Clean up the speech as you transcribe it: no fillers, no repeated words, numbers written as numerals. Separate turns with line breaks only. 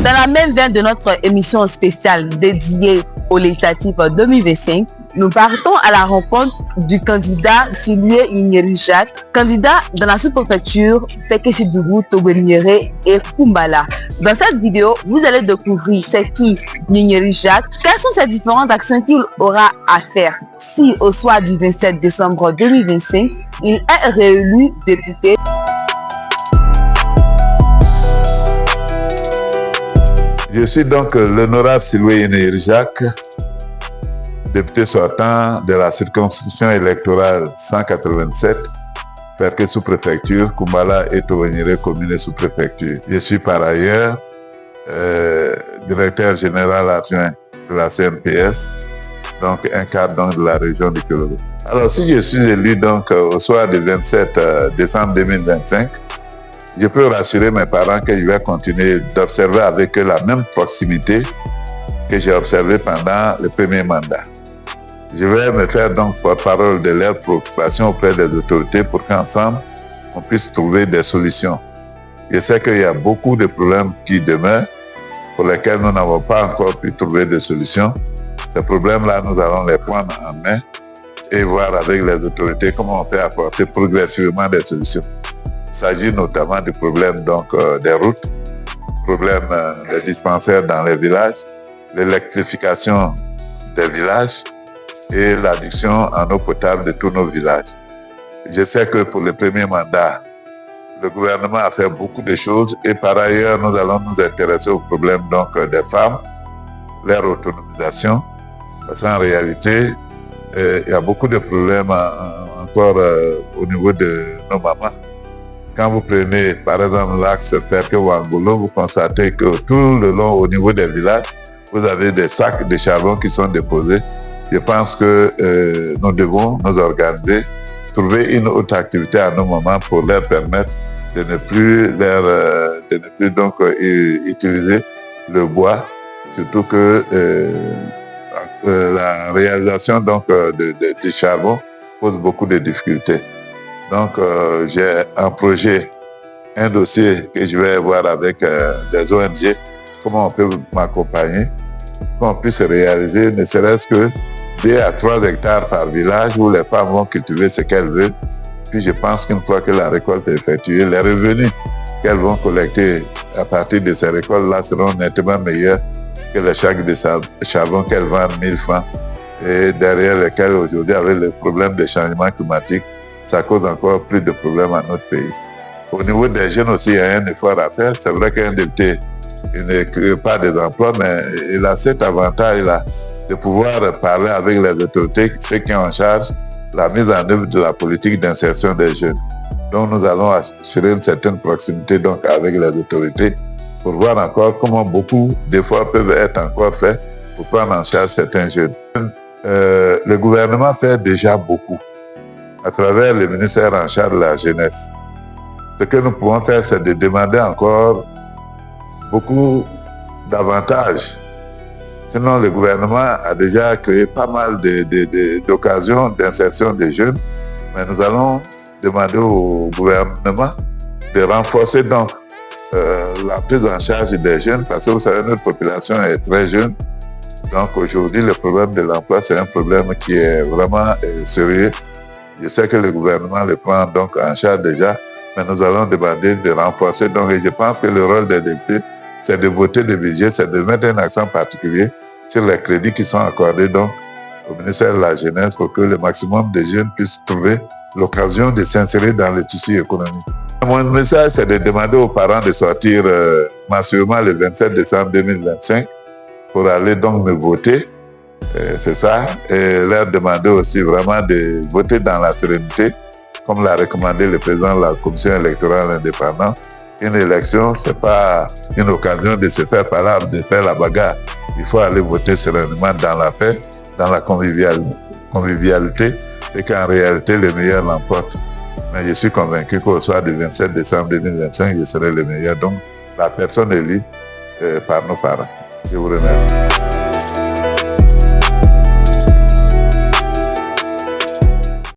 Dans la même veine de notre émission spéciale dédiée aux législatives 2025, nous partons à la rencontre du candidat Silué Nyeri Jacques, candidat dans la sous-préfecture Fekesidougou, Togoliniere et Kumbala. Dans cette vidéo, vous allez découvrir c'est qui Nyeri Jacques, quelles sont ces différentes actions qu'il aura à faire si au soir du 27 décembre 2025, il est réélu député.
Je suis donc l'honorable Silué Nyeri Jacques, député sortant de la circonscription électorale 187, Ferke sous-préfecture, Kumbala et Togoliniere commune et sous-préfecture. Je suis par ailleurs directeur général adjoint de la CNPS, donc un cadre donc, de la région du Kélogo. Alors si je suis élu donc au soir du 27 décembre 2025, je peux rassurer mes parents que je vais continuer d'observer avec eux la même proximité que j'ai observée pendant le premier mandat. Je vais me faire donc porte-parole de leurs préoccupations auprès des autorités pour qu'ensemble, on puisse trouver des solutions. Je sais qu'il y a beaucoup de problèmes qui demeurent, pour lesquels nous n'avons pas encore pu trouver de solutions. Ces problèmes-là, nous allons les prendre en main et voir avec les autorités comment on peut apporter progressivement des solutions. Il s'agit notamment du problème donc, des routes, problème des dispensaires dans les villages, l'électrification des villages et l'adduction en eau potable de tous nos villages. Je sais que pour le premier mandat, le gouvernement a fait beaucoup de choses et par ailleurs, nous allons nous intéresser au problème donc, des femmes, leur autonomisation, parce qu'en réalité, il y a beaucoup de problèmes encore au niveau de nos mamans. Quand vous prenez par exemple l'axe Ferke-Wangolo, vous constatez que tout le long au niveau des villages, vous avez des sacs de charbon qui sont déposés. Je pense que nous devons nous organiser, trouver une autre activité à nos mamans pour leur permettre de ne plus donc utiliser le bois, surtout que la réalisation donc du charbon pose beaucoup de difficultés. Donc j'ai un projet, un dossier que je vais voir avec des ONG, comment on peut m'accompagner, qu'on puisse réaliser ne serait-ce que 2 à 3 hectares par village où les femmes vont cultiver ce qu'elles veulent. Puis je pense qu'une fois que la récolte est effectuée, les revenus qu'elles vont collecter à partir de ces récoltes-là seront nettement meilleurs que les sacs de charbon qu'elles vendent 1000 francs et derrière lesquels aujourd'hui, avec le problème des changements climatiques, ça cause encore plus de problèmes à notre pays. Au niveau des jeunes aussi, il y a un effort à faire. C'est vrai qu'un député, il ne crée pas des emplois, mais il a cet avantage-là de pouvoir parler avec les autorités, ceux qui ont en charge la mise en œuvre de la politique d'insertion des jeunes. Donc nous allons assurer une certaine proximité donc, avec les autorités pour voir encore comment beaucoup d'efforts peuvent être encore faits pour prendre en charge certains jeunes. Le gouvernement fait déjà beaucoup à travers le ministère en charge de la jeunesse. Ce que nous pouvons faire, c'est de demander encore beaucoup d'avantages. Sinon, le gouvernement a déjà créé pas mal d'occasions d'insertion des jeunes, mais nous allons demander au gouvernement de renforcer donc la prise en charge des jeunes, parce que vous savez, notre population est très jeune. Donc aujourd'hui, le problème de l'emploi, c'est un problème qui est vraiment sérieux. Je sais que le gouvernement le prend donc en charge déjà, mais nous allons demander de renforcer. Donc, et je pense que le rôle des députés, c'est de voter le budget, c'est de mettre un accent particulier sur les crédits qui sont accordés donc au ministère de la Jeunesse pour que le maximum de jeunes puissent trouver l'occasion de s'insérer dans le tissu économique. Mon message, c'est de demander aux parents de sortir massivement le 27 décembre 2025 pour aller donc me voter. C'est ça, et leur demander aussi vraiment de voter dans la sérénité, comme l'a recommandé le président de la Commission électorale indépendante. Une élection, ce n'est pas une occasion de se faire parler, de faire la bagarre. Il faut aller voter sereinement dans la paix, dans la convivialité, et qu'en réalité, le meilleur l'emporte. Mais je suis convaincu qu'au soir du 27 décembre 2025, je serai le meilleur. Donc, la personne élue par nos parents. Je vous remercie.